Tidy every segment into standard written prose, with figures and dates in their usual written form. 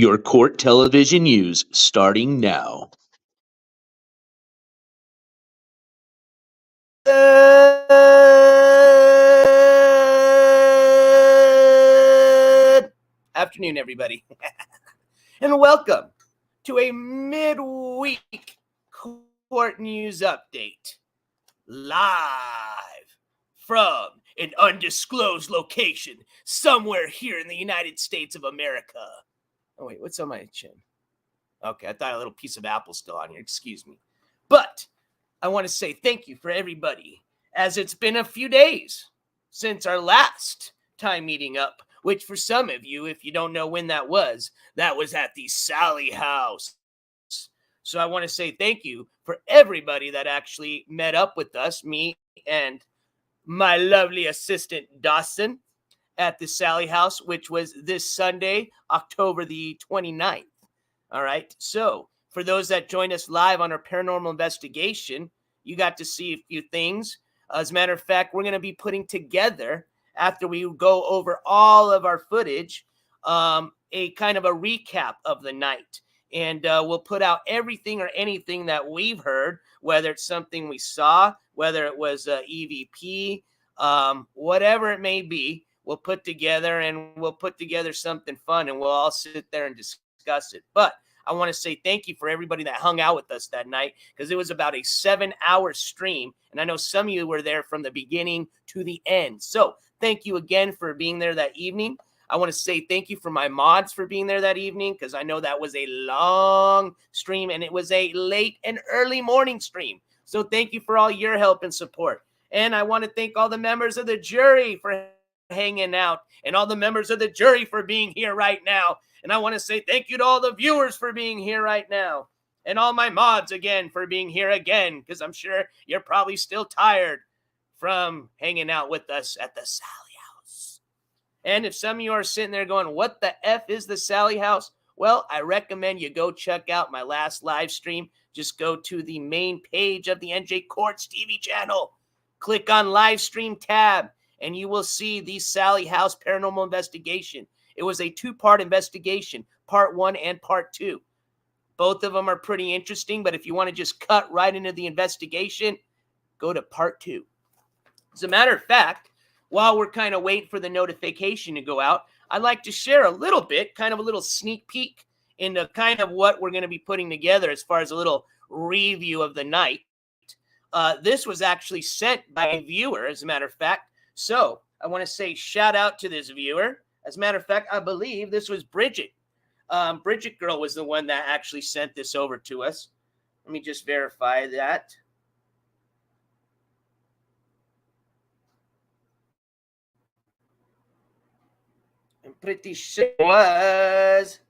Your court television news starting now. Good afternoon, everybody, and welcome to a midweek court news update live from an undisclosed location somewhere here in the United States of America. Oh, wait, what's on my chin? Okay, I thought a little piece of apple still on here. Excuse me. But I want to say thank you for everybody, as it's been a few days since our last time meeting up, which for some of you, if you don't know when that was at the Sally House. So I want to say thank you for everybody that actually met up with us, me and my lovely assistant Dawson, at the Sally House, which was this Sunday, October the 29th. All right. So for those that joined us live on our paranormal investigation, you got to see a few things. As a matter of fact, we're going to be putting together, after we go over all of our footage, a kind of a recap of the night. And we'll put out everything or anything that we've heard, whether it's something we saw, whether it was EVP, whatever it may be. We'll put together something fun, and we'll all sit there and discuss it. But I want to say thank you for everybody that hung out with us that night, because it was about a 7-hour stream, and I know some of you were there from the beginning to the end. So thank you again for being there that evening. I want to say thank you for my mods for being there that evening, because I know that was a long stream, and it was a late and early morning stream. So thank you for all your help and support. And I want to thank all the members of the jury for hanging out, and all the members of the jury for being here right now. And I want to say thank you to all the viewers for being here right now, and all my mods again for being here again, because I'm sure you're probably still tired from hanging out with us at the Sally House. And if some of you are sitting there going, what the F is the Sally House? Well, I recommend you go check out my last live stream. Just go to the main page of the NJCourts TV channel. Click on live stream tab, and you will see the Sally House Paranormal Investigation. It was a 2-part investigation, part 1 and part 2. Both of them are pretty interesting, but if you want to just cut right into the investigation, go to part 2. As a matter of fact, while we're kind of waiting for the notification to go out, I'd like to share a little bit, kind of a little sneak peek into kind of what we're going to be putting together as far as a little review of the night. This was actually sent by a viewer, as a matter of fact. So I want to say shout out to this viewer. As a matter of fact, I believe this was Bridget. Bridget Girl was the one that actually sent this over to us. Let me just verify that. I'm pretty sure it was.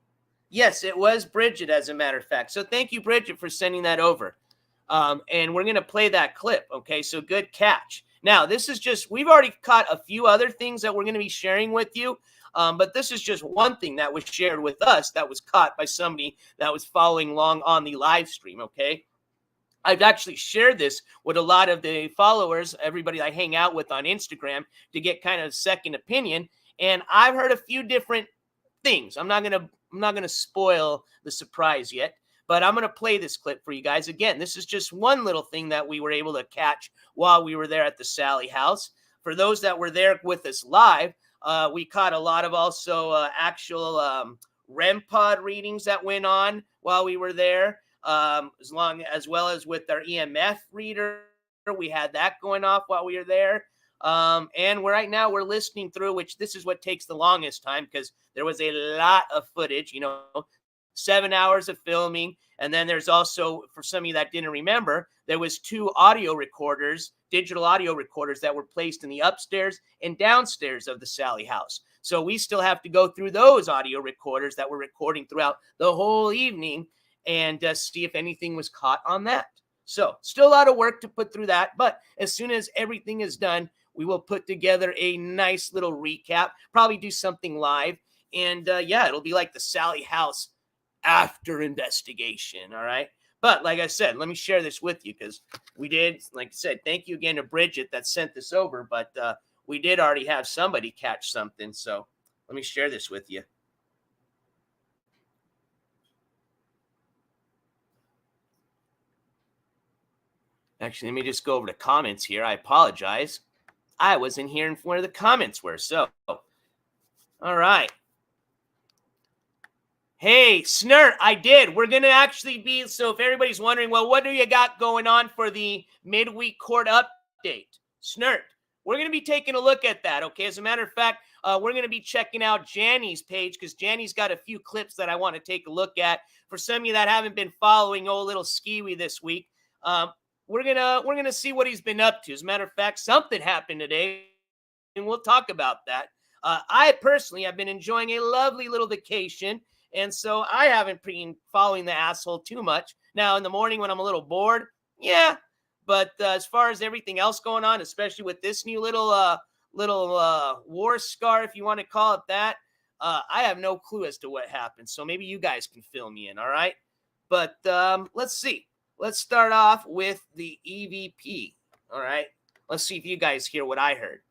Yes, it was Bridget, as a matter of fact. So thank you, Bridget, for sending that over. And we're going to play that clip. Okay, so good catch. Now, this is just, we've already caught a few other things that we're going to be sharing with you. But this is just one thing that was shared with us that was caught by somebody that was following along on the live stream, okay? I've actually shared this with a lot of the followers, everybody I hang out with on Instagram, to get kind of a second opinion. And I've heard a few different things. I'm not gonna spoil the surprise yet, but I'm gonna play this clip for you guys. Again, this is just one little thing that we were able to catch while we were there at the Sally House. For those that were there with us live, we caught a lot of also actual REM pod readings that went on while we were there, as well as with our EMF reader. We had that going off while we were there. And right now we're listening through, which this is what takes the longest time, because there was a lot of footage, 7 hours of filming. And then there's also, for some of you that didn't remember, there was 2 audio recorders, digital audio recorders, that were placed in the upstairs and downstairs of the Sally House. So we still have to go through those audio recorders that were recording throughout the whole evening and see if anything was caught on that. So still a lot of work to put through that. But as soon as everything is done, we will put together a nice little recap, probably do something live. And yeah, it'll be like the Sally House after investigation. All right. But like I said, let me share this with you, because we did, like I said, thank you again to Bridget that sent this over. But we did already have somebody catch something. So let me share this with you. Actually, let me just go over to comments here. I apologize. I wasn't here where the comments were. So, all right. Hey, Snert, I did. We're going to actually be, so if everybody's wondering, well, what do you got going on for the midweek court update? Snert, we're going to be taking a look at that, okay? As a matter of fact, we're going to be checking out Janny's page because Janny's got a few clips that I want to take a look at. For some of you that haven't been following old little Skiwi this week, we're gonna see what he's been up to. As a matter of fact, something happened today, and we'll talk about that. I personally have been enjoying a lovely little vacation, and so I haven't been following the asshole too much. Now, in the morning when I'm a little bored, yeah, but as far as everything else going on, especially with this new little war scar, if you want to call it that, I have no clue as to what happened. So maybe you guys can fill me in, all right? But let's see. Let's start off with the EVP, all right? Let's see if you guys hear what I heard.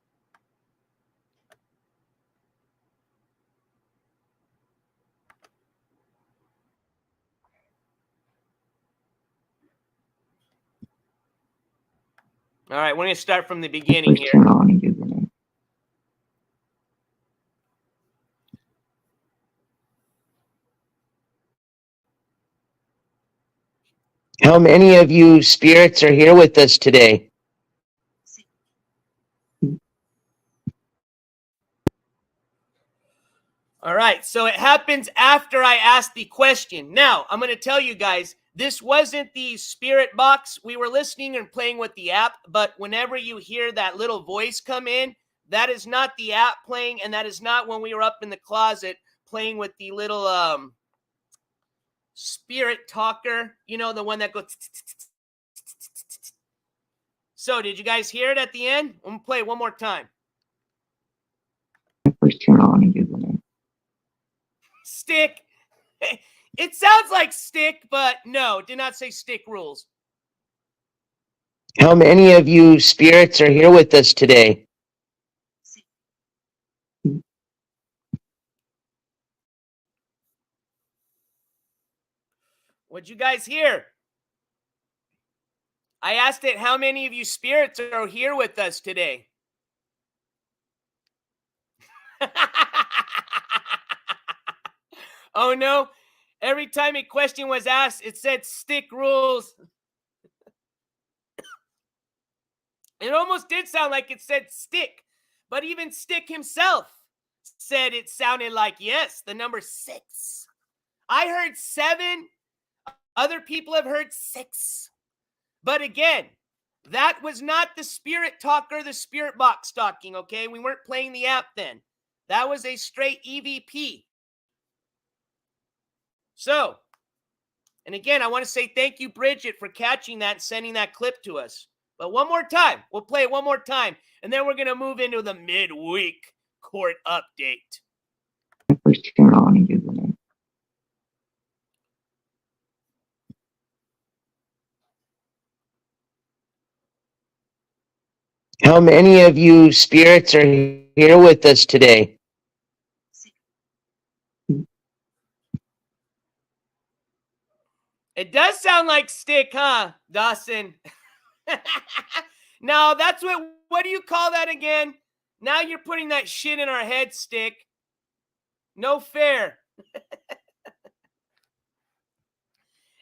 All right, we're going to start from the beginning here. How many of you spirits are here with us today? All right, so it happens after I asked the question. Now, I'm going to tell you guys, this wasn't the spirit box. We were listening and playing with the app, but whenever you hear that little voice come in, that is not the app playing, and that is not when we were up in the closet playing with the little spirit talker, you know, the one that goes. So, did you guys hear it at the end? I'm going to play it one more time. Stick. It sounds like stick, but no, did not say stick rules. How many of you spirits are here with us today? What'd you guys hear? I asked it, how many of you spirits are here with us today? Oh no, every time a question was asked, it said stick rules. It almost did sound like it said stick, but even Stick himself said it sounded like, yes, the number 6. I heard 7. Other people have heard 6. But again, that was not the spirit talker, the spirit box talking, okay? We weren't playing the app then. That was a straight EVP. So, and again, I want to say thank you, Bridget, for catching that and sending that clip to us. But one more time, we'll play it one more time, and then we're going to move into the midweek court update. How many of you spirits are here with us today? It does sound like stick, huh, Dawson? No, that's what do you call that again? Now you're putting that shit in our head, Stick. No fair.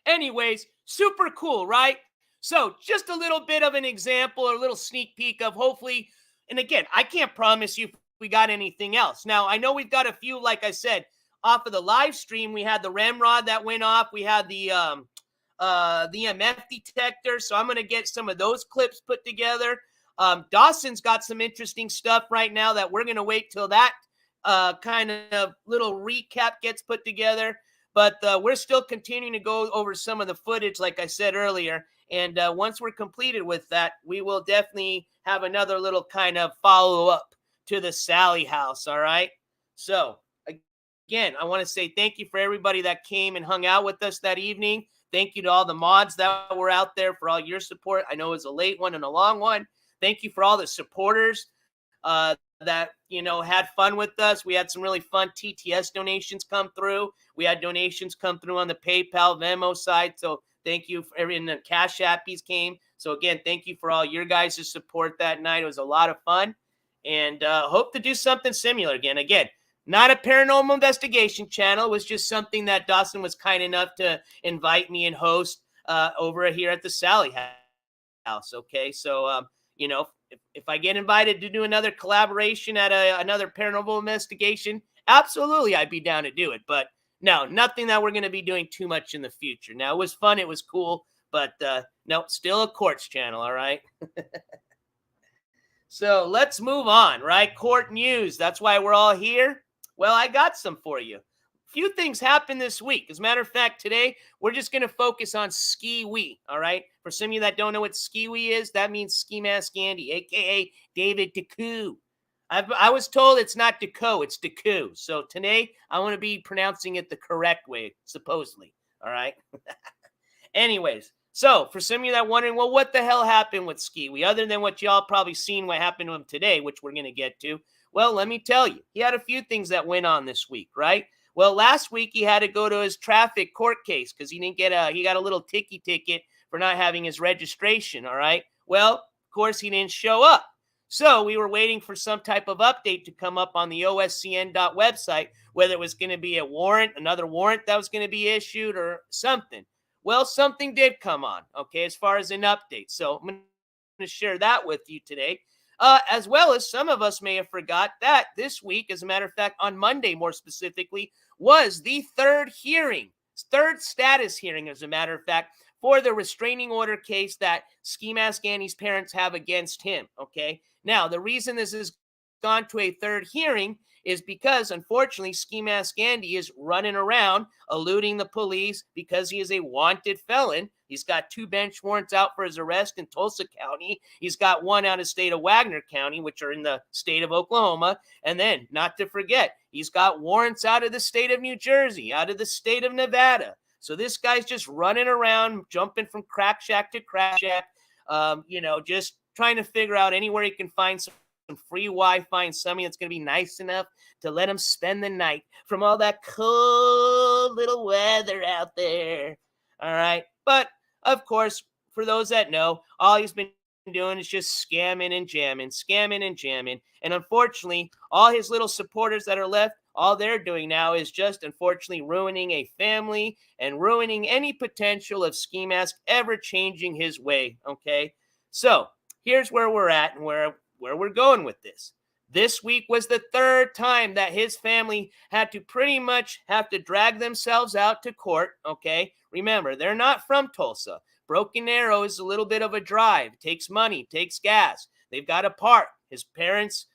Anyways, super cool, right? So just a little bit of an example or a little sneak peek of hopefully, and again, I can't promise you if we got anything else. Now, I know we've got a few, like I said, off of the live stream. We had the Ramrod that went off. We had the EMF detector. So I'm going to get some of those clips put together. Dawson's got some interesting stuff right now that we're going to wait till that kind of little recap gets put together. But we're still continuing to go over some of the footage, like I said earlier. And once we're completed with that, we will definitely have another little kind of follow-up to the Sally house, all right? So, again, I want to say thank you for everybody that came and hung out with us that evening. Thank you to all the mods that were out there for all your support. I know it was a late one and a long one. Thank you for all the supporters that, you know, had fun with us. We had some really fun TTS donations come through. We had donations come through on the PayPal, Venmo side. So thank you for everyone. The Cash Appies came. So again, thank you for all your guys' support that night. It was a lot of fun, and hope to do something similar again. Again, not a paranormal investigation channel. It was just something that Dawson was kind enough to invite me and host over here at the Sally House. Okay, so you know, if I get invited to do another collaboration at another paranormal investigation, absolutely, I'd be down to do it. But no, nothing that we're going to be doing too much in the future. Now, it was fun. It was cool. But no, still a courts channel, all right? So let's move on, right? Court news. That's why we're all here. Well, I got some for you. A few things happened this week. As a matter of fact, today we're just going to focus on Ski-Wee, all right? For some of you that don't know what Ski-Wee is, that means Ski Mask Andy, a.k.a. David Deku. I was told it's not Deco, it's Deku. So today I want to be pronouncing it the correct way, supposedly, all right? Anyways, so for some of you that are wondering, well, what the hell happened with Ski-Wee, other than what y'all probably seen what happened to him today, which we're going to get to? Well, let me tell you, he had a few things that went on this week, right? Well, last week he had to go to his traffic court case because he got a little ticket for not having his registration, all right? Well, of course, he didn't show up. So we were waiting for some type of update to come up on the oscn.website, whether it was going to be a warrant, another warrant that was going to be issued or something. Well, something did come on, okay, as far as an update. So I'm going to share that with you today, as well as some of us may have forgot that this week, as a matter of fact, on Monday more specifically, was the third status hearing, as a matter of fact, for the restraining order case that Ski Mask Andy's parents have against him, okay? Now, the reason this has gone to a third hearing is because, unfortunately, Ski Mask Andy is running around eluding the police because he is a wanted felon. He's got 2 bench warrants out for his arrest in Tulsa County. He's got 1 out of state of Wagner County, which are in the state of Oklahoma. And then, not to forget, he's got warrants out of the state of New Jersey, out of the state of Nevada. So this guy's just running around, jumping from crack shack to crack shack, just trying to figure out anywhere he can find some free Wi-Fi and somebody that's going to be nice enough to let him spend the night from all that cold little weather out there. All right. But of course, for those that know, all he's been doing is just scamming and jamming. And unfortunately, all his little supporters that are left, all they're doing now is just unfortunately ruining a family and ruining any potential of Ski Mask ever changing his way. Okay. So here's where we're at and where we're going with this. This week was the third time that his family had to pretty much have to drag themselves out to court, okay? Remember, they're not from Tulsa. Broken Arrow is a little bit of a drive. It takes money, takes gas. They've got to park. His parents,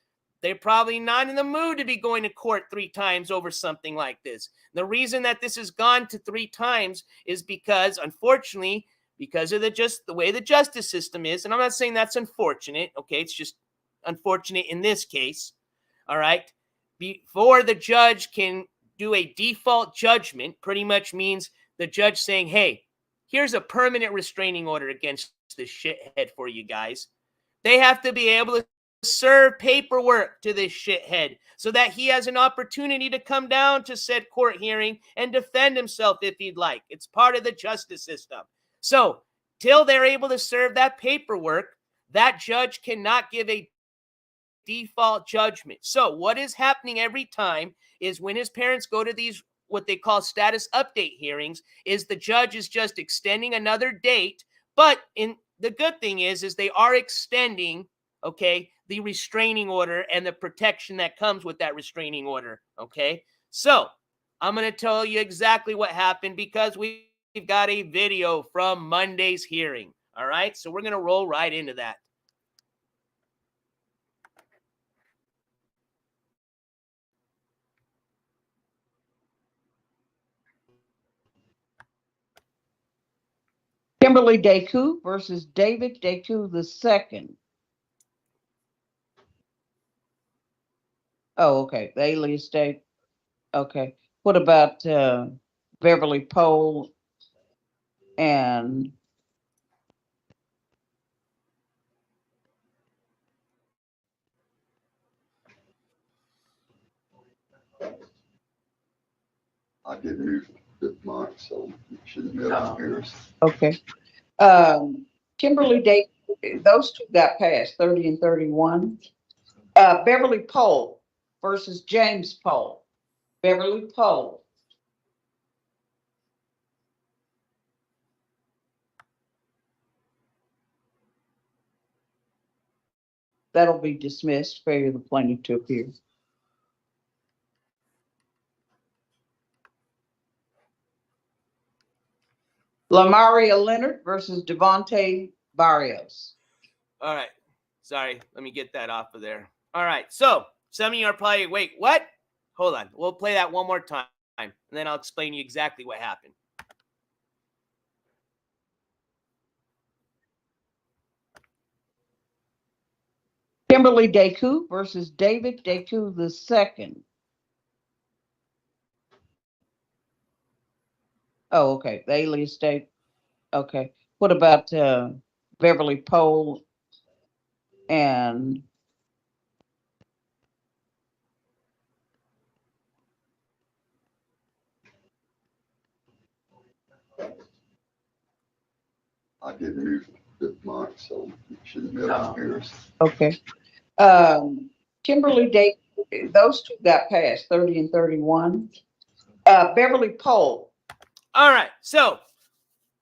they're probably not in the mood to be going to court 3 times over something like this. The reason that this has gone to 3 times is because, unfortunately, because of the way the justice system is, and I'm not saying that's unfortunate, okay? It's just unfortunate in this case, all right? Before the judge can do a default judgment, pretty much means the judge saying, hey, here's a permanent restraining order against this shithead for you guys. They have to be able to serve paperwork to this shithead so that he has an opportunity to come down to said court hearing and defend himself if he'd like. It's part of the justice system. So, till they're able to serve that paperwork, that judge cannot give a default judgment. So, what is happening every time is when his parents go to these, what they call status update hearings, is the judge is just extending another date. But the good thing is they are extending, okay, the restraining order and the protection that comes with that restraining order, okay? So, I'm going to tell you exactly what happened because we've got a video from Monday's hearing, all right? So we're going to roll right into that. Kimberly Deku versus David Deku II. Oh, okay. The alias date. Okay. What about Beverly Pole and I didn't use it mine, so you shouldn't be able to hear us. okay. Kimberly Day, those two got passed, 30 and 31. Beverly Pohl versus James Pohl. Beverly Pohl. That'll be dismissed. Failure of the plaintiff to appear. Lamaria Leonard versus Devontae Barrios. All right. Sorry. Let me get that off of there. All right. So some of you are probably, wait, what? Hold on. We'll play that one more time, and then I'll explain you exactly what happened. Kimberly Deku versus David Deku II. Oh, okay. The alias state. Okay. What about Beverly Pohl and I did move this month, so you shouldn't be able to hear us. okay. Kimberly Day, those two got passed, 30 and 31. Beverly Pohl. All right. So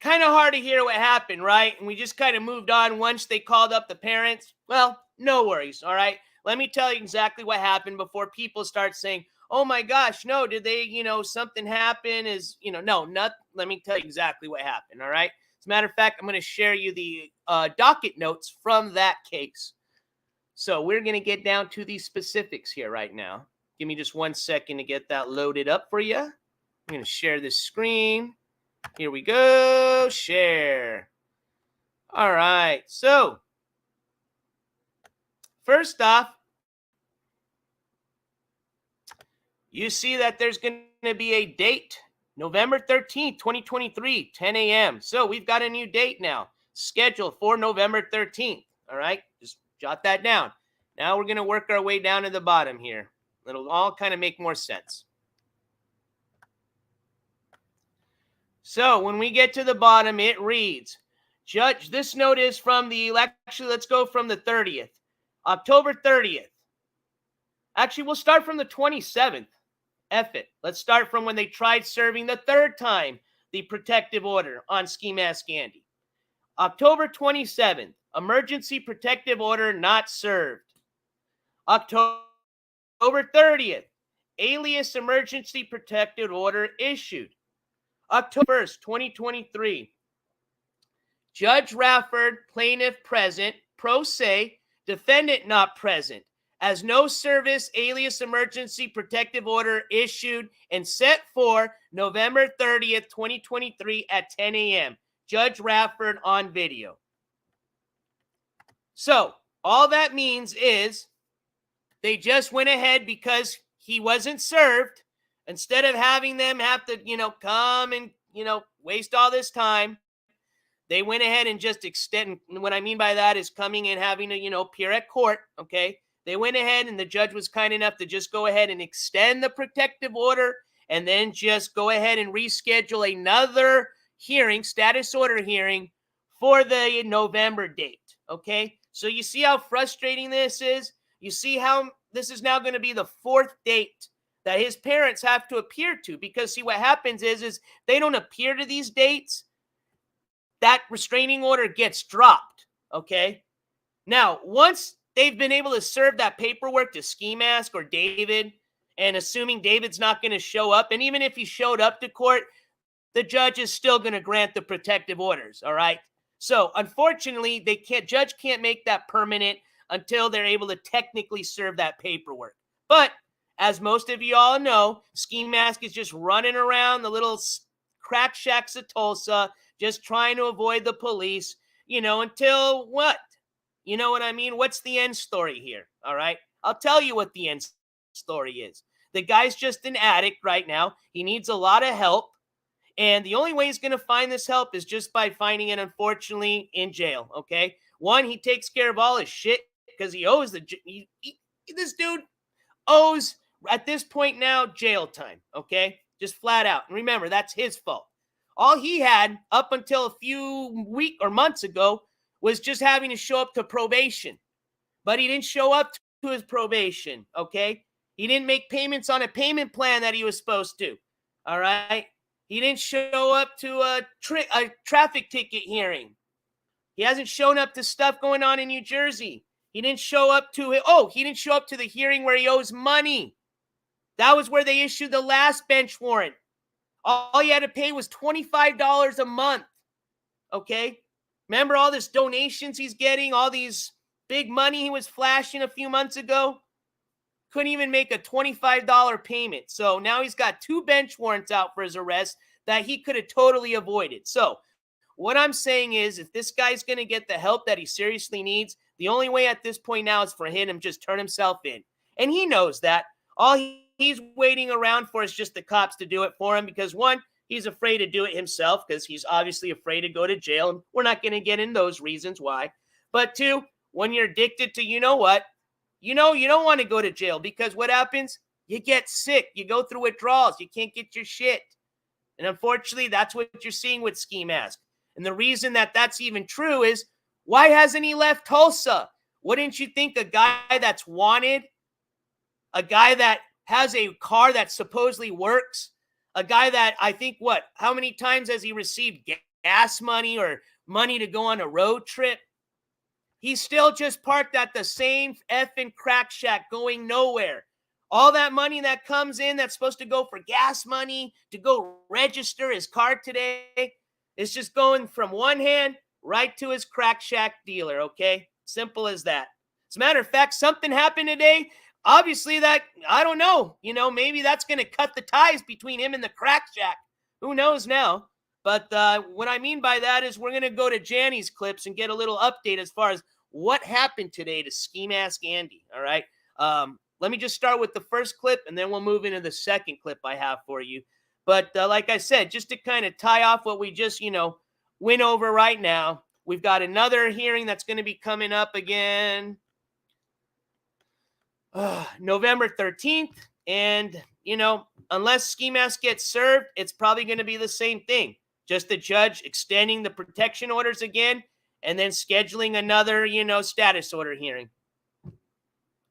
kind of hard to hear what happened, right? And we just kind of moved on once they called up the parents. Well, no worries. All right. Let me tell you exactly what happened before people start saying, oh my gosh, no, did they, something happen? No, not. Let me tell you exactly what happened. All right. As a matter of fact, I'm going to share you the docket notes from that case. So we're going to get down to the specifics here right now. Give me just 1 second to get that loaded up for you. I'm going to share this screen. Here we go. Share. All right. So first off, you see that there's going to be a date, November 13th, 2023, 10 a.m. So we've got a new date now, scheduled for November 13th. All right. Just jot that down. Now we're going to work our way down to the bottom here. It'll all kind of make more sense. So when we get to the bottom, it reads, Judge, this note is from actually, let's go from the 30th, October 30th. Actually, we'll start from the 27th. F it. Let's start from when they tried serving the third time the protective order on Ski Mask Andy. October 27th, emergency protective order not served. October 30th, alias emergency protective order issued. October 1st, 2023. Judge Rafford, plaintiff present, pro se, defendant not present, as no service alias emergency protective order issued and set for November 30th, 2023 at 10 a.m. Judge Rafford on video. So all that means is they just went ahead because he wasn't served. Instead of having them have to, come and, waste all this time, they went ahead and just extend. What I mean by that is coming and having to, appear at court. Okay. They went ahead and the judge was kind enough to just go ahead and extend the protective order and then just go ahead and reschedule another hearing, status order hearing for the November date. Okay. So you see how frustrating this is? You see how this is now going to be the fourth date that his parents have to appear to, because see what happens is they don't appear to these dates, that restraining order gets dropped. Okay. Now, once they've been able to serve that paperwork to Ski Mask or David, and assuming David's not going to show up, and even if he showed up to court, the judge is still going to grant the protective orders. All right. So unfortunately, judge can't make that permanent until they're able to technically serve that paperwork. But as most of you all know, Ski Mask is just running around the little crack shacks of Tulsa, just trying to avoid the police, until what? You know what I mean? What's the end story here? All right. I'll tell you what the end story is. The guy's just an addict right now. He needs a lot of help. And the only way he's going to find this help is just by finding it, unfortunately, in jail. Okay. One, he takes care of all his shit because he owes this dude owes at this point now jail time. Okay. Just flat out. And remember, that's his fault. All he had up until a few weeks or months ago was just having to show up to probation. But he didn't show up to his probation, okay? He didn't make payments on a payment plan that he was supposed to, all right? He didn't show up to a traffic ticket hearing. He hasn't shown up to stuff going on in New Jersey. He didn't show up to it. Oh, he didn't show up to the hearing where he owes money. That was where they issued the last bench warrant. All he had to pay was $25 a month, okay? Remember all this donations he's getting, all these big money he was flashing a few months ago? Couldn't even make a $25 payment. So now he's got 2 bench warrants out for his arrest that he could have totally avoided. So what I'm saying is, if this guy's going to get the help that he seriously needs, the only way at this point now is for him to just turn himself in. And he knows that. All he's waiting around for is just the cops to do it for him because, one, he's afraid to do it himself because he's obviously afraid to go to jail. And we're not going to get in those reasons why. But 2, when you're addicted to you know what, you don't want to go to jail because what happens? You get sick. You go through withdrawals. You can't get your shit. And unfortunately, that's what you're seeing with Ski Mask. And the reason that that's even true is, why hasn't he left Tulsa? Wouldn't you think a guy that's wanted, a guy that has a car that supposedly works, a guy that I think how many times has he received gas money or money to go on a road trip? He's still just parked at the same effing crack shack going nowhere. All that money that comes in that's supposed to go for gas money, to go register his car today, is just going from one hand right to his crack shack dealer, okay? Simple as that. As a matter of fact, something happened today. Obviously that, I don't know, maybe that's going to cut the ties between him and the crack shack. Who knows now? But what I mean by that is we're going to go to Janny's clips and get a little update as far as what happened today to Ski Mask Andy, all right? Let me just start with the first clip, and then we'll move into the second clip I have for you. But like I said, just to kind of tie off what we just, went over right now, we've got another hearing that's going to be coming up again November 13th. And, unless Ski Mask gets served, it's probably going to be the same thing. Just the judge extending the protection orders again and then scheduling another, status order hearing.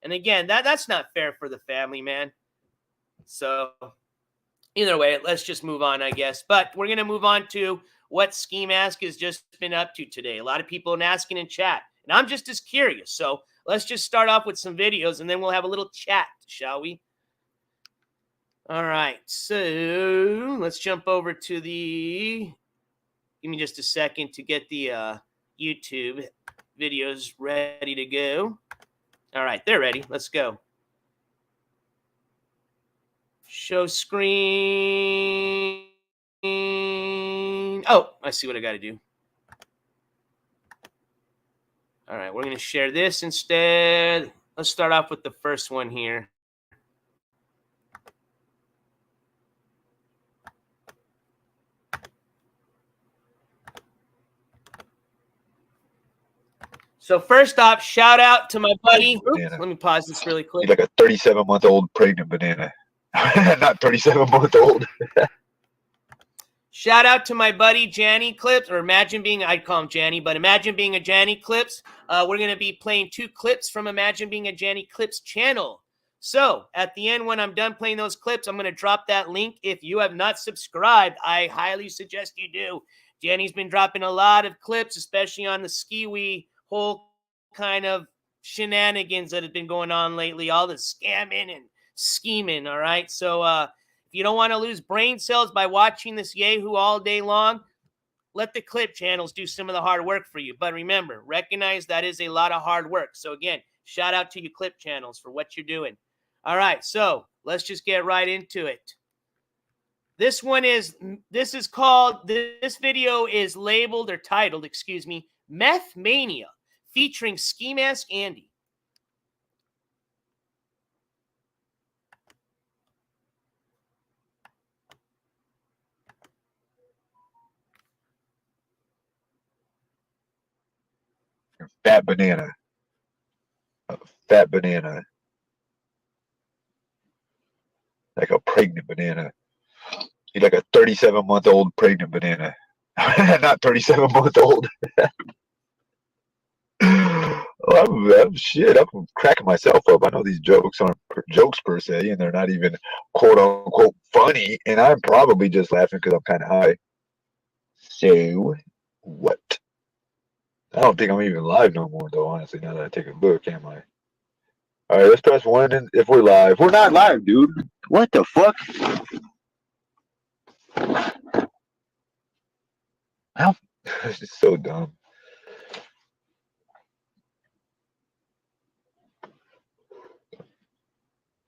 And again, that's not fair for the family, man. So either way, let's just move on, I guess. But we're going to move on to what Ski Mask has just been up to today. A lot of people are asking in chat, and I'm just as curious. So let's just start off with some videos, and then we'll have a little chat, shall we? All right, so let's jump over to the, give me just a second to get the YouTube videos ready to go. All right, they're ready. Let's go. Show screen. Oh, I see what I got to do. All right, we're going to share this instead. Let's start off with the first one here. So first off, shout out to my buddy. Oops, let me pause this really quick. Like a 37-month-old pregnant banana. Not 37-month-old. Shout out to my buddy Janny Clips, or Imagine Being, I'd call him Janny, but Imagine Being a Janny Clips. We're going to be playing 2 clips from Imagine Being a Janny Clips channel. So at the end, when I'm done playing those clips, I'm going to drop that link. If you have not subscribed, I highly suggest you do. Janny's been dropping a lot of clips, especially on the Ski-Wee whole kind of shenanigans that have been going on lately, all the scamming and scheming, all right? So if you don't want to lose brain cells by watching this yahoo all day long, let the clip channels do some of the hard work for you. But remember, recognize that is a lot of hard work. So again, shout out to you clip channels for what you're doing. All right, so let's just get right into it. This video is labeled or titled, Meth Mania, featuring Ski Mask Andy. Fat banana. A fat banana. Like a pregnant banana. You're like a 37-month-old pregnant banana. Not 37-month-old. Shit. I'm cracking myself up. I know these jokes aren't jokes per se, and they're not even quote unquote funny. And I'm probably just laughing because I'm kind of high. So what? I don't think I'm even live no more, though. Honestly, now that I take a look, am I? All right, let's press one, and if we're live, we're not live, dude. What the fuck? How? This is so dumb.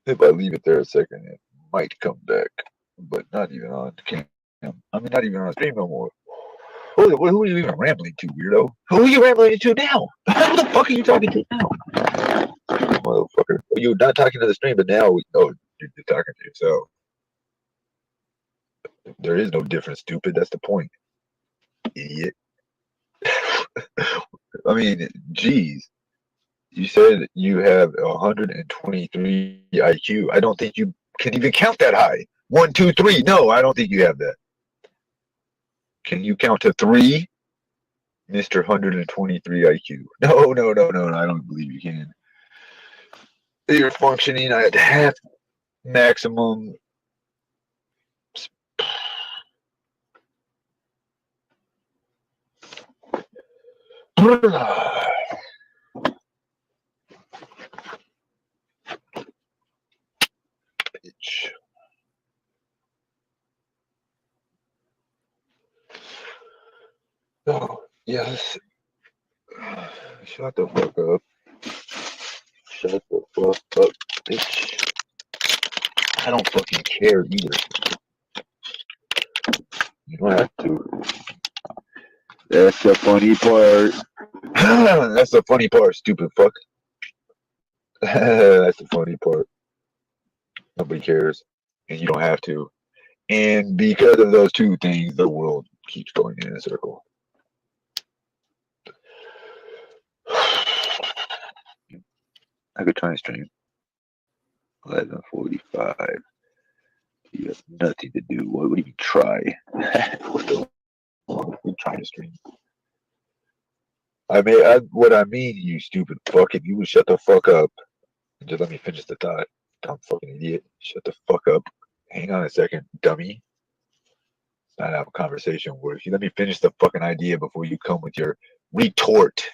If I leave it there a second, it might come back, but not even on cam. I mean, not even on stream no more. Who are you even rambling to, weirdo? Who are you rambling to now? Who the fuck are you talking to now? Motherfucker. You're not talking to the stream, but now we know you're talking to yourself. There is no difference, stupid. That's the point. Idiot. I mean, geez. You said you have 123 IQ. I don't think you can even count that high. 1, 2, 3. No, I don't think you have that. Can you count to 3, Mr. 123 IQ? No. I don't believe you can. You're functioning at half maximum. Bitch. Oh, yes. Shut the fuck up. Shut the fuck up, bitch. I don't fucking care either. You don't have to. That's the funny part. That's the funny part, stupid fuck. That's the funny part. Nobody cares. And you don't have to. And because of those two things, the world keeps going in a circle. I could try and stream. 11:45. You have nothing to do. What would you try? What the fuck? We're trying to stream. What I mean, you stupid fuck, if you would shut the fuck up and just let me finish the thought. Dumb fucking idiot. Shut the fuck up. Hang on a second, dummy. It's not have a conversation with you. Let me finish the fucking idea before you come with your retort.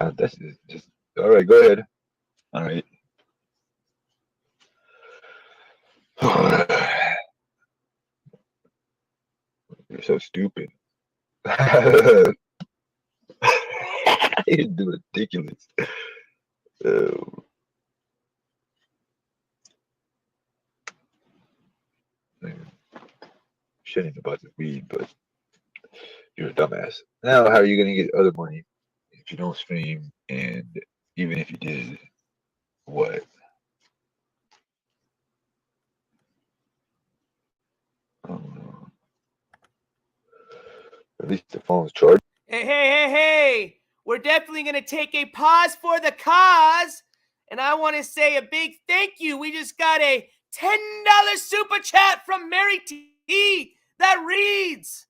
That's just all right. Go ahead. All right. You're so stupid. You're ridiculous. Shitting about the weed, but you're a dumbass. Now, how are you gonna get other money if you don't stream? And even if you did, what? I don't know. At least the phone's charged. Hey. We're definitely going to take a pause for the cause. And I want to say a big thank you. We just got a $10 super chat from Mary T that reads,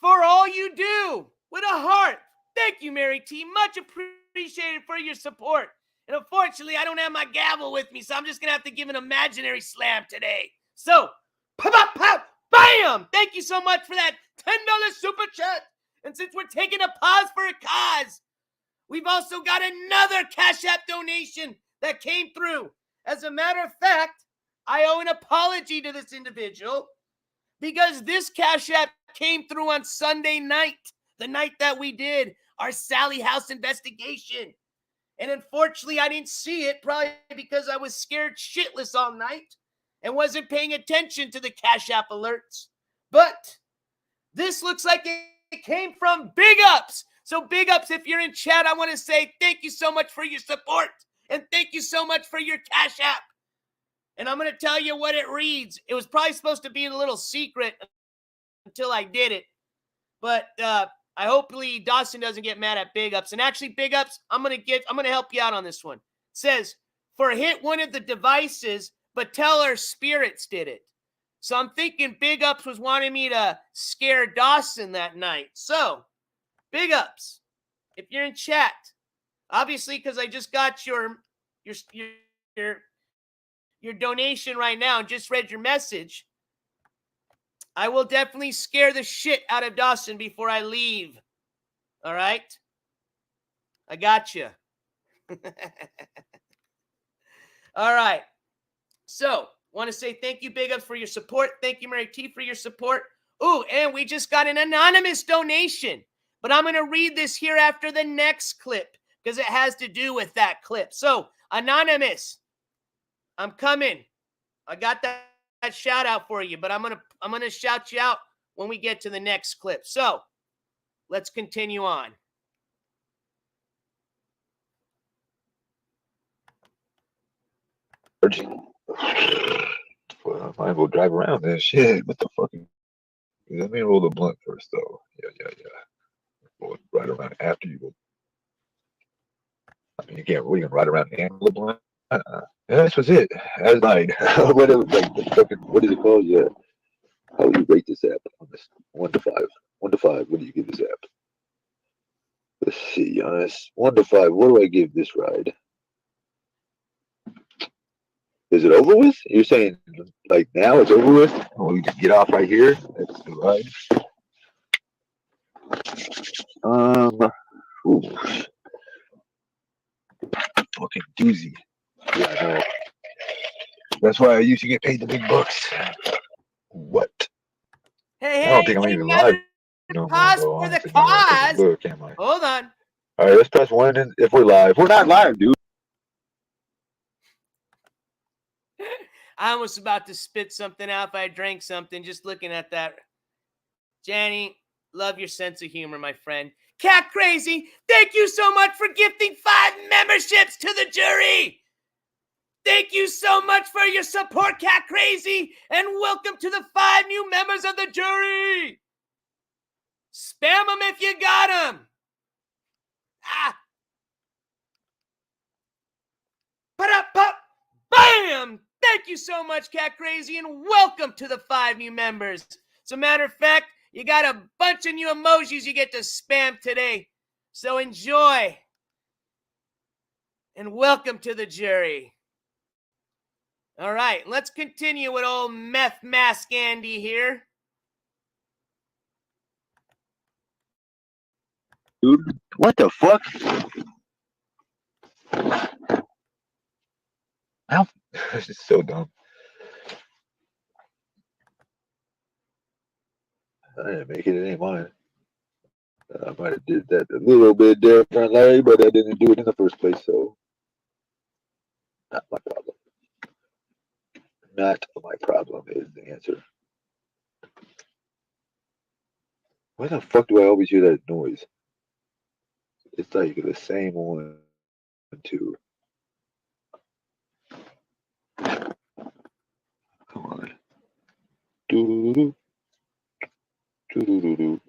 "For all you do with a heart." Thank you, Mary T. Much appreciated for your support. And unfortunately, I don't have my gavel with me, so I'm just going to have to give an imaginary slam today. So, pop, bam! Thank you so much for that $10 super chat. And since we're taking a pause for a cause, we've also got another Cash App donation that came through. As a matter of fact, I owe an apology to this individual because this Cash App came through on Sunday night, the night that we did our Sally House investigation. And unfortunately, I didn't see it, probably because I was scared shitless all night and wasn't paying attention to the Cash App alerts. But this looks like it came from Big Ups. So Big Ups, if you're in chat, I want to say thank you so much for your support. And thank you so much for your Cash App. And I'm going to tell you what it reads. It was probably supposed to be a little secret until I did it. But hopefully Dawson doesn't get mad at Big Ups. And actually, Big Ups, I'm going to help you out on this one. It says, "For hit one of the devices, but tell our spirits did it." So I'm thinking Big Ups was wanting me to scare Dawson that night. So, Big Ups, if you're in chat, obviously because I just got your donation right now and just read your message, I will definitely scare the shit out of Dawson before I leave. All right? I got you. All right. So, want to say thank you, Big Ups, for your support. Thank you, Mary T, for your support. Ooh, and we just got an anonymous donation. But I'm going to read this here after the next clip because it has to do with that clip. So, anonymous, I'm coming. I got that shout out for you, but I'm gonna shout you out when we get to the next clip. So, let's continue on. Well, I might as well drive around then. Shit, what the fuck? Let me roll the blunt first, though. Yeah. We'll ride around after you. I mean, you can't really ride around and roll the blunt. Yeah, this was it. I was like, what is it called? Yeah. How do you rate this app on this 1 to 5? 1 to 5. What do you give this app? Let's see. On this 1 to 5, what do I give this ride? Is it over with? You're saying like now it's over with? Oh, we just get off right here. That's the ride. Ooh. Fucking doozy. Yeah, I know. That's why I used to get paid the big bucks. What? Hey, I don't think I'm even live no pause more. for the Honestly, now that I cause. take a look, am I? Hold on. All right, let's press 1 and if we're live. We're not live, dude. I was about to spit something out if I drank something just looking at that. Janny, love your sense of humor, my friend. Cat Crazy, thank you so much for gifting 5 memberships to the jury. Thank you so much for your support, Cat Crazy, and welcome to the 5 new members of the jury. Spam them if you got them. Bam! Thank you so much, Cat Crazy, and welcome to the 5 new members. As a matter of fact, you got a bunch of new emojis you get to spam today. So enjoy. And welcome to the jury. All right, let's continue with old Meth Mask Andy here. Dude, what the fuck? This is so dumb. I didn't make it. It ain't mine. I might have did that a little bit differently, but I didn't do it in the first place, so not my problem. Not my problem is the answer. Why the fuck do I always hear that noise? It's like the same one, too. Come on. Doo-doo-doo. Doo-doo-doo-doo.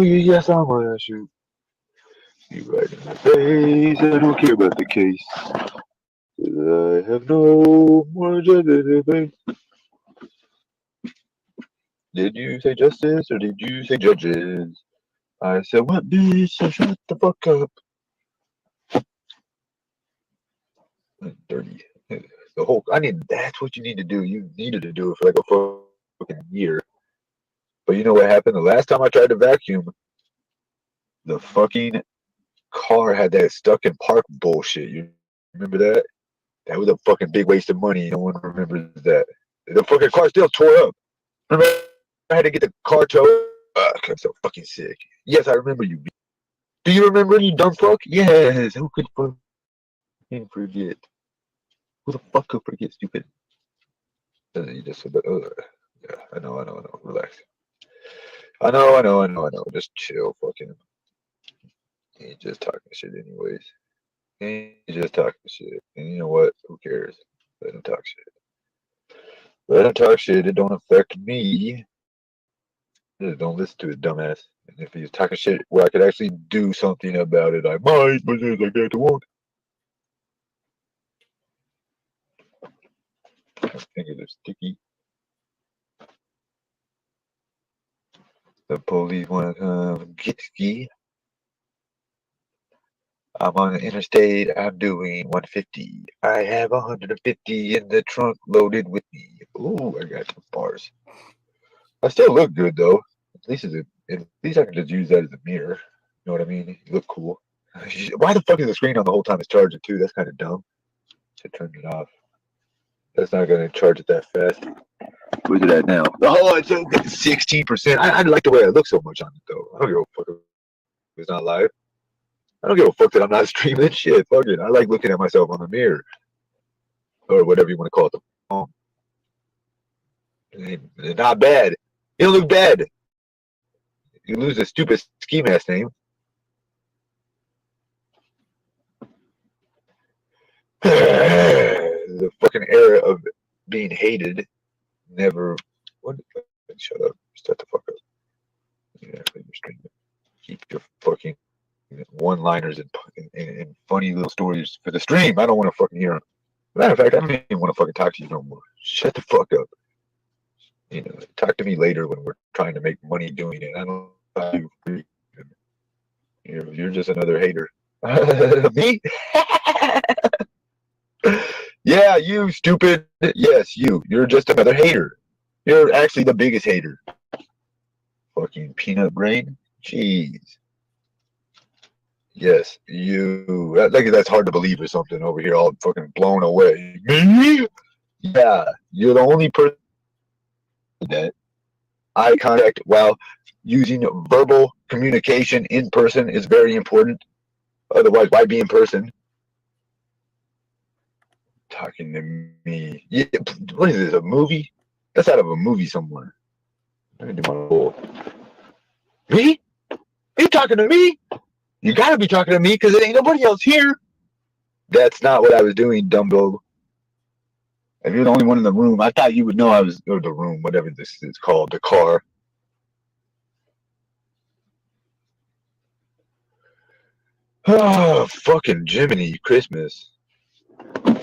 Yes, I'm gonna shoot you right in the face. I don't care about the case. 'Cause I have no more judgment. Did you say justice or did you say judges? I said, what, bitch? So shut the fuck up. Dirty. The whole, that's what you need to do. You needed to do it for like a fucking year. But you know what happened? The last time I tried to vacuum, the fucking car had that stuck in park bullshit. You remember that? That was a fucking big waste of money. No one remembers that. The fucking car still tore up. Remember, I had to get the car towed. I'm so fucking sick. Yes, I remember you. Do you remember, you dumb fuck? Yes. Who could fucking forget? Who the fuck could forget, stupid? You just said, yeah, I know. Relax. I know. Just chill, fucking. He just talking shit anyways. He just talking shit. And you know what? Who cares? Let him talk shit. Let him talk shit. It don't affect me. Just don't listen to his dumbass. And if he's talking shit where I could actually do something about it, I might, but there's like that to won't. My fingers are sticky. The police want to come get ski. I'm on the interstate. I'm doing 150. I have 150 in the trunk loaded with me. Ooh, I got some bars. I still look good though. At least I can just use that as a mirror. You know what I mean? You look cool. Why the fuck is the screen on the whole time it's charging too? That's kind of dumb. Should turn it off. That's not gonna charge it that fast. Where's it at now? Oh, it's 16%. I like the way I look so much on it though. I don't give a fuck if it's not live. I don't give a fuck that I'm not streaming shit. Fuck it. I like looking at myself on the mirror. Or whatever you want to call it. The phone. It's not bad. You don't look bad. You lose a stupid ski mask name. The fucking era of being hated never. What? Shut up. Shut the fuck up. Yeah, you're streaming. Keep your fucking one-liners and funny little stories for the stream. I don't want to fucking hear them. Matter of fact, I don't even want to fucking talk to you no more. Shut the fuck up. You know, talk to me later when we're trying to make money doing it. I don't talk to you. You're just another hater. Me? Yeah, you stupid. Yes, you. You're just another hater. You're actually the biggest hater. Fucking peanut brain. Jeez. Yes, you. That's hard to believe or something over here, all fucking blown away. Me? Yeah, you're the only person that eye contact while using verbal communication in person is very important. Otherwise, why be in person? Talking to me. Yeah, what is this, a movie? That's out of a movie somewhere. Let me do my roll. Me? You talking to me? You gotta be talking to me because there ain't nobody else here. That's not what I was doing, Dumbo. If you're the only one in the room, I thought you would know I was, or the room, whatever this is called, the car. Oh, fucking Jiminy Christmas. I'm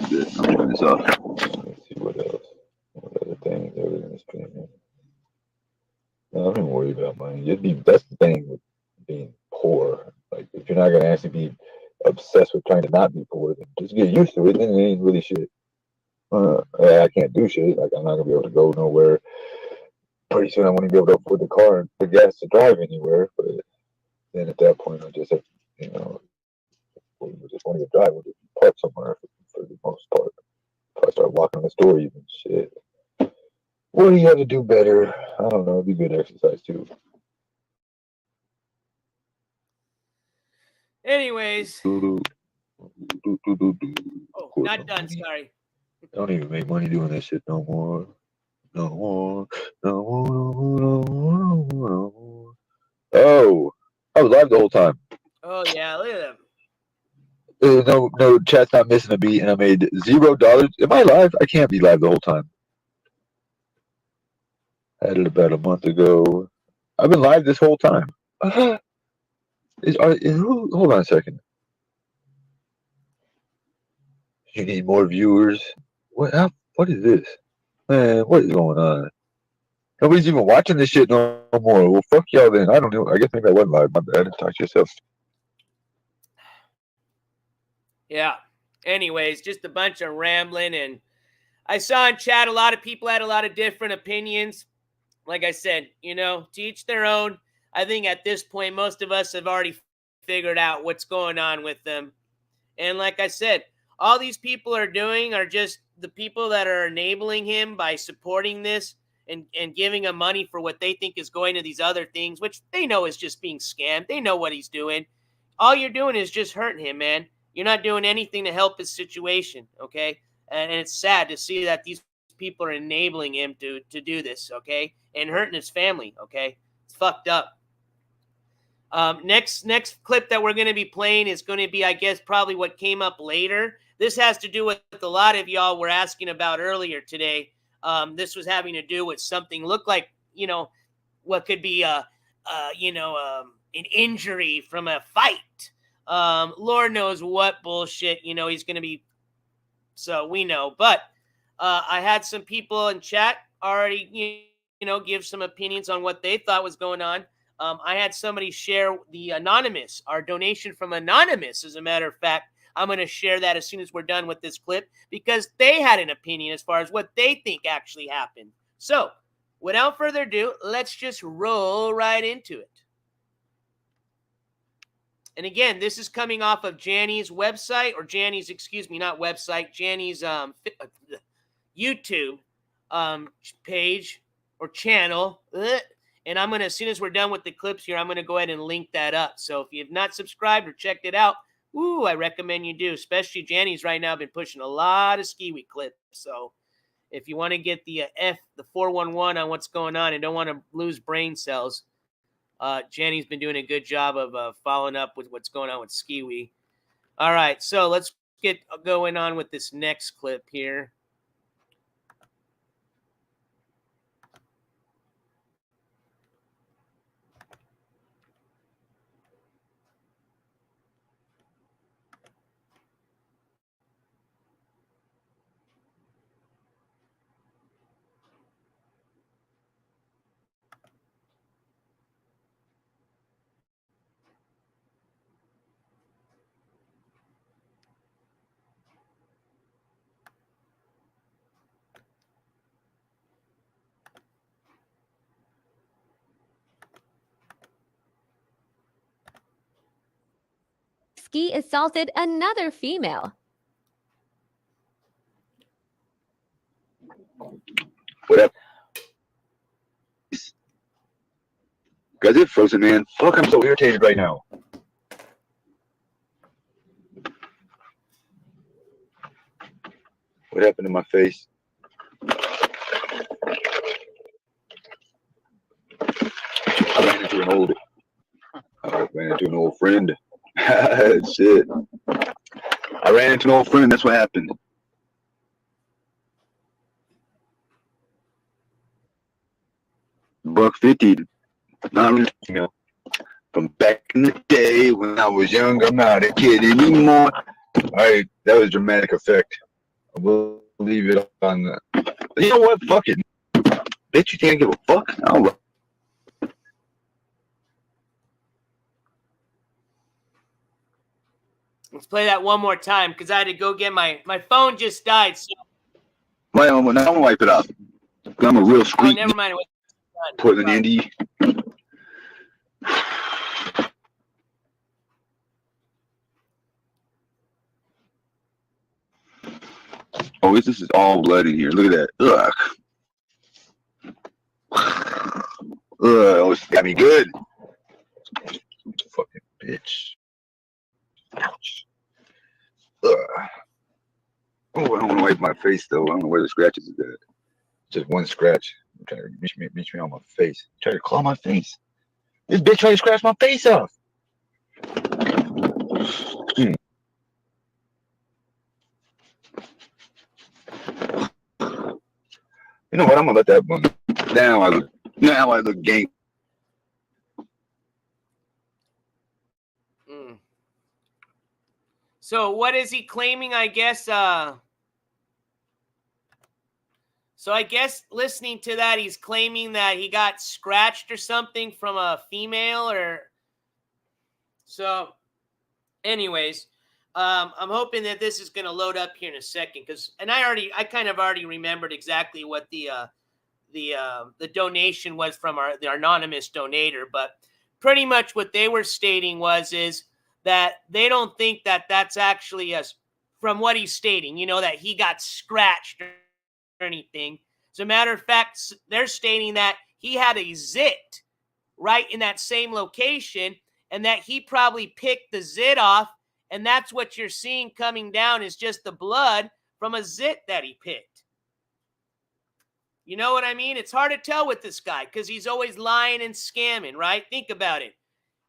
good. I'm turning this off. Let's see what else. What other things are in this stream? No, I don't worry about money. That's the thing with being poor. Like, if you're not gonna actually be obsessed with trying to not be poor, then just get used to it. Then it ain't really shit. I can't do shit. Like, I'm not gonna be able to go nowhere. Pretty soon, I want to be able to afford the car and the gas to drive anywhere. But then at that point, I just have, we just want to drive. We'll just park somewhere for the most part. If I start walking the store, even shit. What do you have to do better? I don't know. It'd be good exercise too. Anyways. Oh, not done. Sorry. I don't even make money doing that shit no more. No more. No more. No more. No more. No more. Oh, I was live the whole time. Oh yeah, look at them. No, chat's not missing a beat, and I made $0. Am I live? I can't be live the whole time. I had it about a month ago. I've been live this whole time. Hold on a second. You need more viewers. What is this? Man, what is going on? Nobody's even watching this shit no more. Well, fuck y'all then. I don't know. I guess maybe I wasn't live. My bad. Talk to yourself. Yeah. Anyways, just a bunch of rambling. And I saw in chat a lot of people had a lot of different opinions. Like I said, to each their own. I think at this point, most of us have already figured out what's going on with them. And like I said, all these people are doing are just the people that are enabling him by supporting this and giving him money for what they think is going to these other things, which they know is just being scammed. They know what he's doing. All you're doing is just hurting him, man. You're not doing anything to help his situation, okay? And it's sad to see that these people are enabling him to do this, okay? And hurting his family, okay? It's fucked up. Next clip that we're going to be playing is going to be, I guess, probably what came up later. This has to do with a lot of y'all were asking about earlier today. This was having to do with something looked like, what could be an injury from a fight. Lord knows what bullshit, he's going to be. So we know. But I had some people in chat already, give some opinions on what they thought was going on. I had somebody share the Anonymous, our donation from Anonymous. As a matter of fact, I'm going to share that as soon as we're done with this clip because they had an opinion as far as what they think actually happened. So, without further ado, let's just roll right into it. And again, this is coming off of Janny's website, or Janny's, excuse me, not website, Janny's YouTube page or channel. And I'm going to, as soon as we're done with the clips here, I'm going to go ahead and link that up. So if you have not subscribed or checked it out, I recommend you do. Especially Janny's right now been pushing a lot of Ski-Wee clips. So if you want to get the 411 on what's going on and don't want to lose brain cells, Janny's been doing a good job of following up with what's going on with Ski-Wee. All right, so let's get going on with this next clip here. Ski assaulted another female. What up? Guys, it's frozen, man. Fuck, I'm so irritated right now. What happened to my face? I ran into an old friend. Shit. I ran into an old friend. That's what happened. $150. Not really, from back in the day when I was young. I'm not a kid anymore. All right, that was dramatic effect. We'll leave it on the. You know what? Fuck it. Bitch, you think I give a fuck? I'll... Let's play that one more time because I had to go get my phone just died. So. Well, I'm gonna wipe it up. I'm a real street. Oh, never mind. Portland, Indy. Oh, this is all blood in here. Look at that. Ugh. Oh, it's got me good. Fucking bitch. Ouch. Ugh. Oh, I don't want to wipe my face though. I don't know where the scratches is at. Just one scratch. I'm trying to reach me on my face. Try to claw my face. This bitch tried to scratch my face off. You know what? I'm gonna let that one. Now I look game. So what is he claiming? I guess. So I guess listening to that, he's claiming that he got scratched or something from a female, or so. Anyways, I'm hoping that this is going to load up here in a second I kind of already remembered exactly what the donation was from the anonymous donator, but pretty much what they were stating is that they don't think that that's actually from what he's stating, that he got scratched or anything. As a matter of fact, they're stating that he had a zit right in that same location and that he probably picked the zit off, and that's what you're seeing coming down is just the blood from a zit that he picked. You know what I mean? It's hard to tell with this guy because he's always lying and scamming, right? Think about it.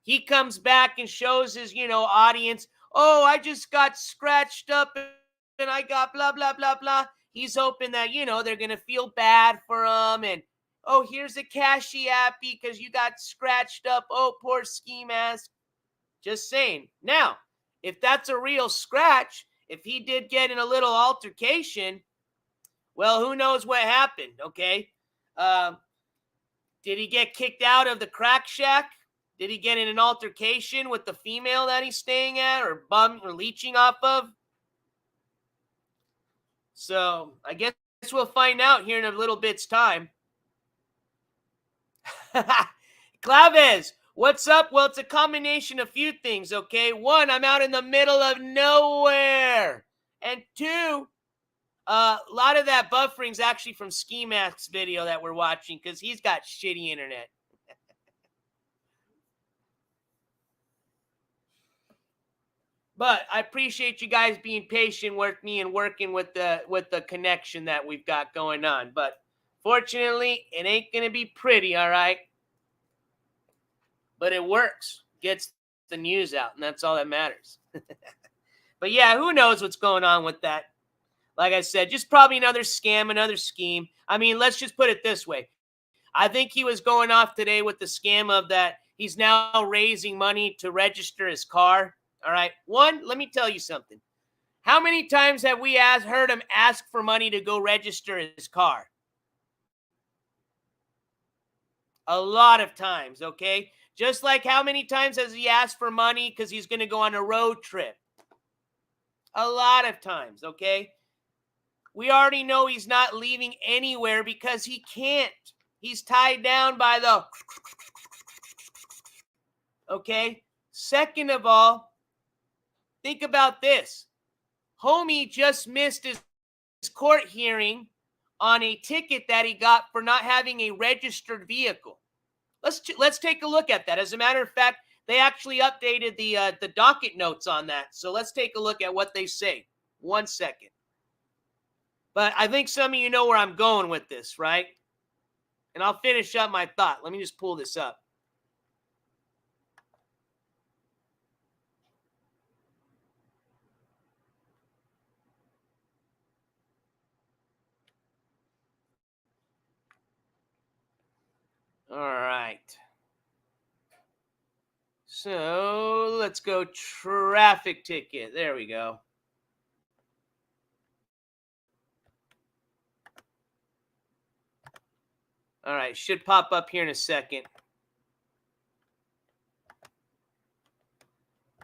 He comes back and shows his, audience, oh, I just got scratched up and I got blah, blah, blah, blah. He's hoping that, they're going to feel bad for him. And, oh, here's a cashy appy because you got scratched up. Oh, poor ski mask. Just saying. Now, if that's a real scratch, if he did get in a little altercation, Well, who knows what happened, okay? Did he get kicked out of the crack shack? Did he get in an altercation with the female that he's staying at or bum or leeching off of? So I guess we'll find out here in a little bit's time. Claves, what's up? Well, it's a combination of a few things, okay? One, I'm out in the middle of nowhere. And two, a lot of that buffering's actually from Ski Mask's video that we're watching because he's got shitty internet. But I appreciate you guys being patient with me and working with the connection that we've got going on. But fortunately, it ain't going to be pretty, all right? But it works. Gets the news out, and that's all that matters. But yeah, who knows what's going on with that? Like I said, just probably another scam, another scheme. I mean, let's just put it this way. I think he was going off today with the scam of that he's now raising money to register his car. All right. One, let me tell you something. How many times have we heard him ask for money to go register his car? A lot of times, okay? Just like how many times has he asked for money because he's going to go on a road trip? A lot of times, okay? We already know he's not leaving anywhere because he can't. He's tied down by the... Okay? Second of all, think about this. Homie just missed his court hearing on a ticket that he got for not having a registered vehicle. Let's take a look at that. As a matter of fact, they actually updated the docket notes on that. So let's take a look at what they say. 1 second. But I think some of you know where I'm going with this, right? And I'll finish up my thought. Let me just pull this up. All right. So let's go traffic ticket. There we go. All right. Should pop up here in a second.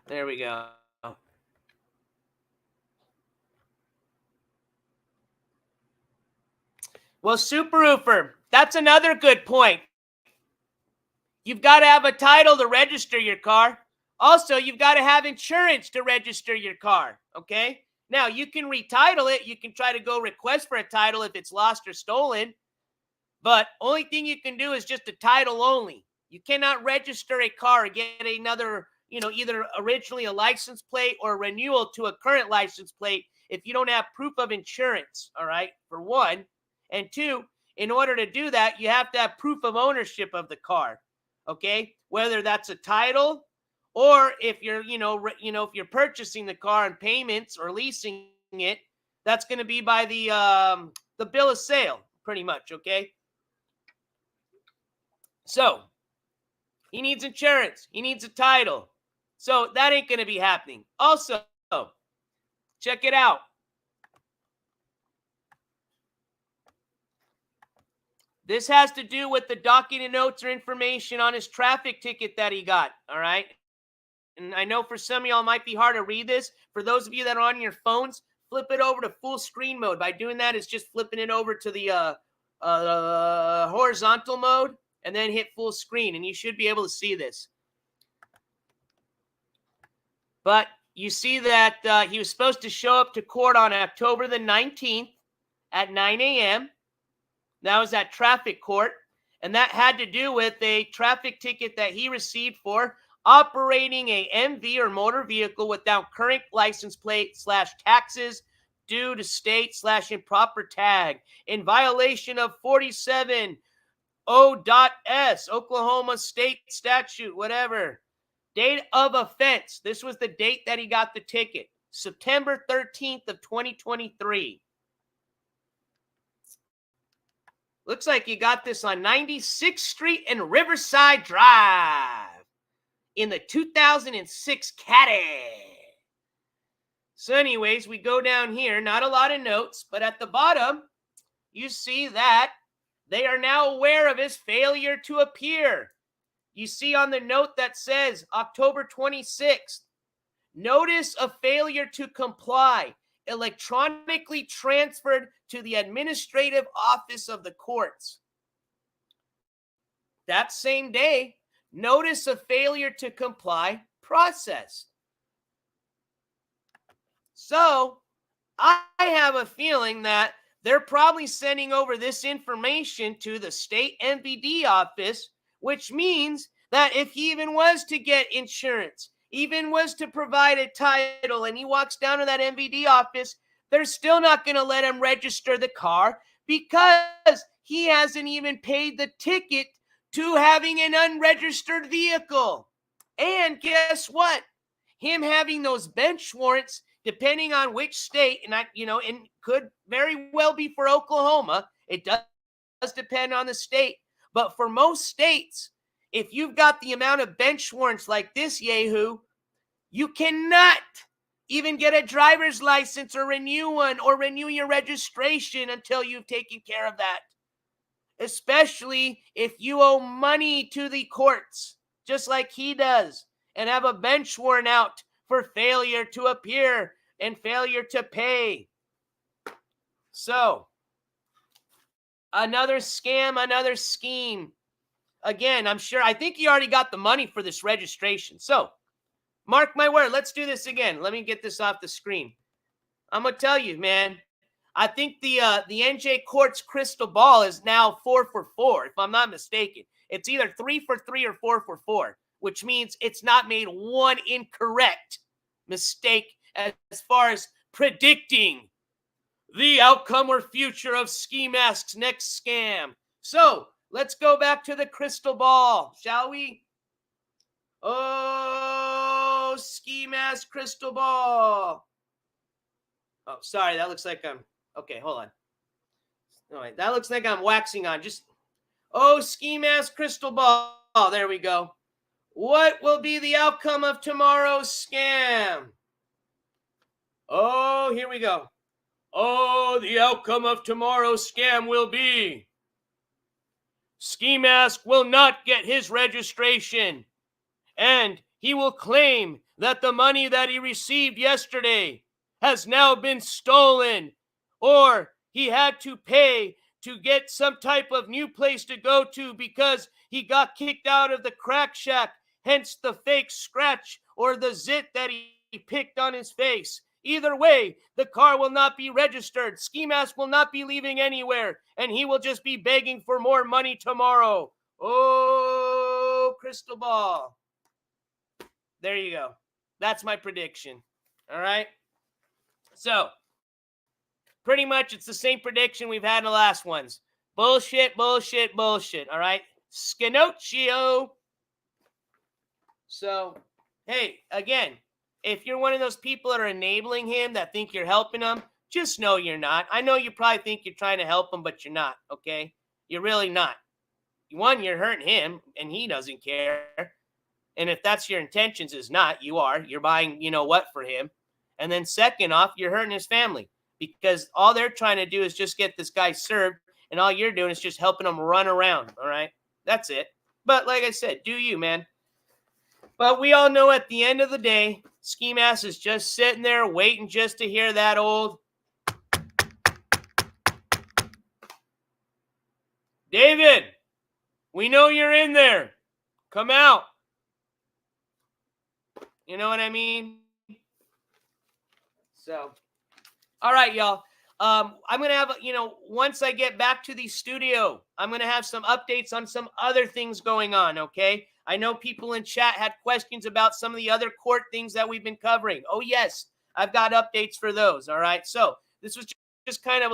There we go. Well, Super Roofer, that's another good point. You've got to have a title to register your car. Also, you've got to have insurance to register your car, okay? Now, you can retitle it. You can try to go request for a title if it's lost or stolen. But only thing you can do is just a title only. You cannot register a car or get another, either originally a license plate or a renewal to a current license plate if you don't have proof of insurance, all right, for one. And two, in order to do that, you have to have proof of ownership of the car. Okay, whether that's a title or if you're, if you're purchasing the car on payments or leasing it, that's going to be by the bill of sale, pretty much. Okay, so he needs insurance, he needs a title, so that ain't going to be happening. Also, check it out. This has to do with the document notes or information on his traffic ticket that he got, all right? And I know for some of y'all it might be hard to read this. For those of you that are on your phones, flip it over to full screen mode. By doing that, it's just flipping it over to the horizontal mode and then hit full screen, and you should be able to see this. But you see that he was supposed to show up to court on October the 19th at 9 a.m., That was at traffic court, and that had to do with a traffic ticket that he received for operating a MV or motor vehicle without current license plate / taxes due to state / improper tag in violation of 47.0.S, Oklahoma state statute, whatever. Date of offense. This was the date that he got the ticket, September 13th of 2023. Looks like you got this on 96th Street and Riverside Drive in the 2006 Caddy. So anyways, we go down here. Not a lot of notes, but at the bottom, you see that they are now aware of his failure to appear. You see on the note that says October 26th, notice of failure to comply, electronically transferred to the administrative office of the courts. That same day, notice of failure to comply processed. So I have a feeling that they're probably sending over this information to the state MVD office, which means that if he even was to get insurance, even was to provide a title, and he walks down to that MVD office, they're still not going to let him register the car because he hasn't even paid the ticket to having an unregistered vehicle. And guess what? Him having those bench warrants, depending on which state, and and could very well be for Oklahoma. It does depend on the state. But for most states, if you've got the amount of bench warrants like this yahoo, you cannot even get a driver's license or renew one or renew your registration until you've taken care of that. Especially if you owe money to the courts, just like he does, and have a bench warrant out for failure to appear and failure to pay. So, another scam, another scheme. Again, I think he already got the money for this registration. So, mark my word, let's do this again. Let me get this off the screen. I'm going to tell you, man, I think the NJCourts crystal ball is now 4 for 4, if I'm not mistaken. It's either 3 for 3 or 4 for 4, which means it's not made one incorrect mistake as far as predicting the outcome or future of Ski Mask's next scam. So, let's go back to the crystal ball, shall we? Oh, Ski Mask crystal ball. Oh, sorry, that looks like I'm... Okay, hold on. All right, that looks like I'm waxing on. Ski Mask crystal ball. Oh, there we go. What will be the outcome of tomorrow's scam? Oh, here we go. Oh, the outcome of tomorrow's scam will be Ski Mask will not get his registration, and he will claim that the money that he received yesterday has now been stolen, or he had to pay to get some type of new place to go to because he got kicked out of the crack shack, hence the fake scratch or the zit that he picked on his face. Either way, the car will not be registered. Ski Mask will not be leaving anywhere, and he will just be begging for more money tomorrow. Oh, crystal ball. There you go. That's my prediction. All right? So, pretty much it's the same prediction we've had in the last ones. Bullshit, bullshit, bullshit. All right? Scanocchio. So, hey, again, if you're one of those people that are enabling him, that think you're helping him, just know you're not. I know you probably think you're trying to help him, but you're not, okay? You're really not. One, you're hurting him, and he doesn't care. And if that's your intentions, is not, you are. You're buying, what for him. And then second off, you're hurting his family because all they're trying to do is just get this guy served, and all you're doing is just helping him run around, all right? That's it. But like I said, do you, man. But we all know at the end of the day, Ski Mask is just sitting there waiting just to hear that old David, we know you're in there. Come out. You know what I mean? So, all right, y'all. I'm going to have, once I get back to the studio, I'm going to have some updates on some other things going on, okay? I know people in chat had questions about some of the other court things that we've been covering. Oh, yes, I've got updates for those, all right? So this was just kind of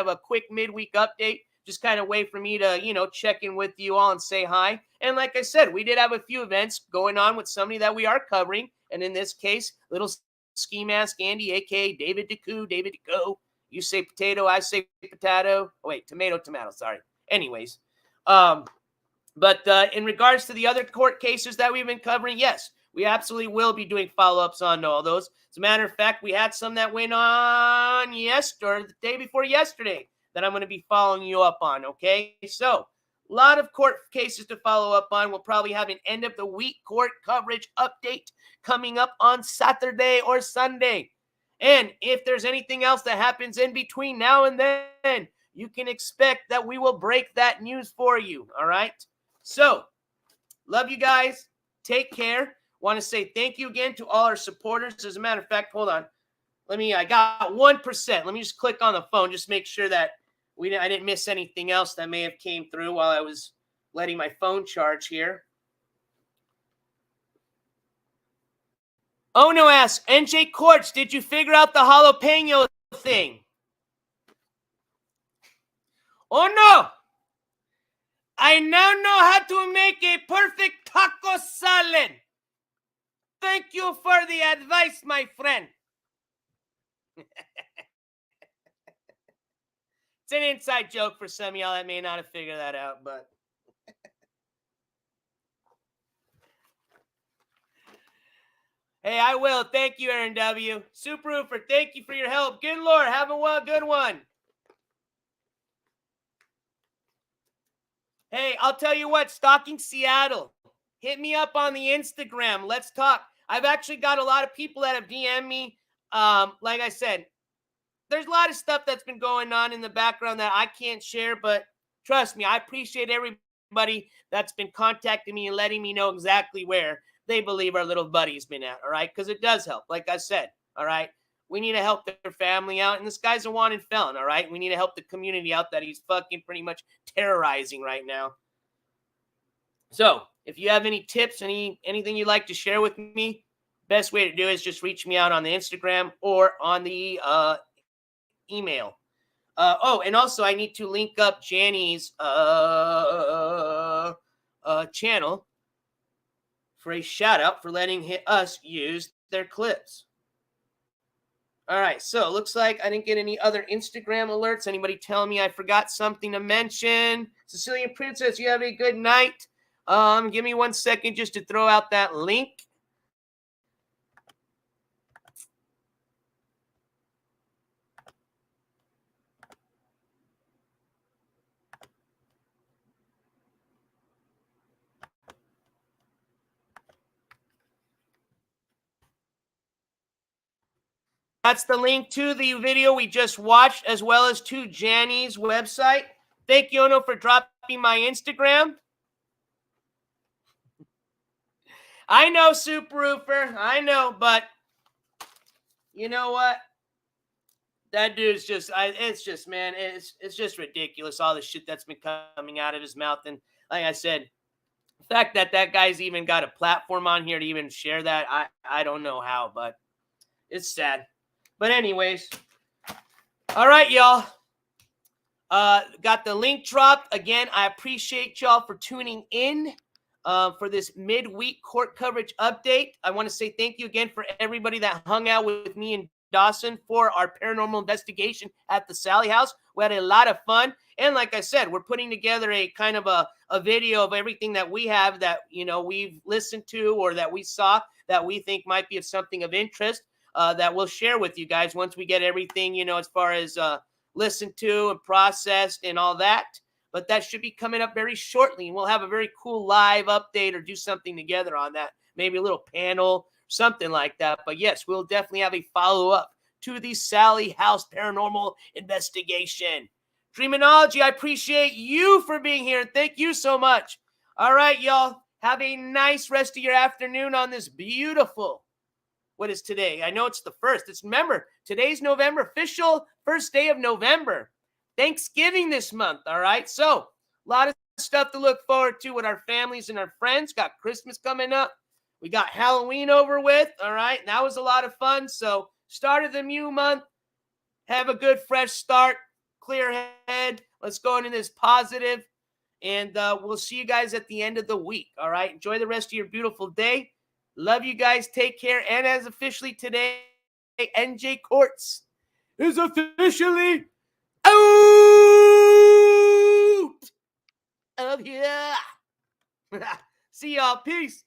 a quick midweek update, just kind of way for me to, check in with you all and say hi. And like I said, we did have a few events going on with somebody that we are covering. And in this case, little Ski Mask Andy, a.k.a. David DeCo. You say potato, I say potato. Oh, wait, tomato, sorry. Anyways, but in regards to the other court cases that we've been covering, yes, we absolutely will be doing follow-ups on all those. As a matter of fact, we had some that went on the day before yesterday that I'm going to be following you up on, okay? So, a lot of court cases to follow up on. We'll probably have an end of the week court coverage update coming up on Saturday or Sunday. And if there's anything else that happens in between now and then, you can expect that we will break that news for you, all right? So, love you guys. Take care. Want to say thank you again to all our supporters. As a matter of fact, hold on. I got 1%. Let me just click on the phone, just make sure that I didn't miss anything else that may have came through while I was letting my phone charge here. Oh no, asks, NJCourts, did you figure out the jalapeno thing? Oh no! I now know how to make a perfect taco salad. Thank you for the advice, my friend. It's an inside joke for some of y'all that may not have figured that out, but hey, I will. Thank you, Aaron W. Super Roofer, thank you for your help. Good Lord, have a good one. Hey, I'll tell you what, Stalking Seattle, hit me up on the Instagram. Let's talk. I've actually got a lot of people that have DM'd me. Like I said, there's a lot of stuff that's been going on in the background that I can't share, but trust me, I appreciate everybody that's been contacting me and letting me know exactly where they believe our little buddy's been at, all right? Because it does help, like I said, all right? We need to help their family out, and this guy's a wanted felon, all right? We need to help the community out that he's fucking pretty much terrorizing right now. So, if you have any tips, anything you'd like to share with me, best way to do it is just reach me out on the Instagram or on the email. And also I need to link up Janny's channel for a shout out for letting us use their clips. All right, so it looks like I didn't get any other Instagram alerts. Anybody telling me I forgot something to mention? Sicilian Princess, you have a good night. Give me 1 second just to throw out that link. That's the link to the video we just watched, as well as to Janny's website. Thank you, Ono, for dropping my Instagram. I know, Super Roofer. I know, but you know what? That dude's just, it's just, man, it's just ridiculous, all the shit that's been coming out of his mouth. And like I said, the fact that that guy's even got a platform on here to even share that, I don't know how, but it's sad. But anyways, all right, y'all. Got the link dropped. Again, I appreciate y'all for tuning in for this midweek court coverage update. I want to say thank you again for everybody that hung out with me and Dawson for our paranormal investigation at the Sally House. We had a lot of fun. And like I said, we're putting together a kind of a video of everything that we have that, you know, we've listened to or that we saw that we think might be of something of interest. That we'll share with you guys once we get everything, you know, as far as listened to and processed and all that. But that should be coming up very shortly. And we'll have a very cool live update or do something together on that. Maybe a little panel, something like that. But yes, we'll definitely have a follow-up to the Sally House paranormal investigation. Dreamology, I appreciate you for being here. And thank you so much. All right, y'all. Have a nice rest of your afternoon on this beautiful, what is today? I know it's the 1st. Remember, today's November, official first day of November. Thanksgiving this month, all right? So, a lot of stuff to look forward to with our families and our friends. Got Christmas coming up. We got Halloween over with, all right? That was a lot of fun. So, started the new month. Have a good, fresh start. Clear head. Let's go into this positive. And we'll see you guys at the end of the week, all right? Enjoy the rest of your beautiful day. Love you guys. Take care. And as officially today, NJCourts is officially out of here. See y'all. Peace.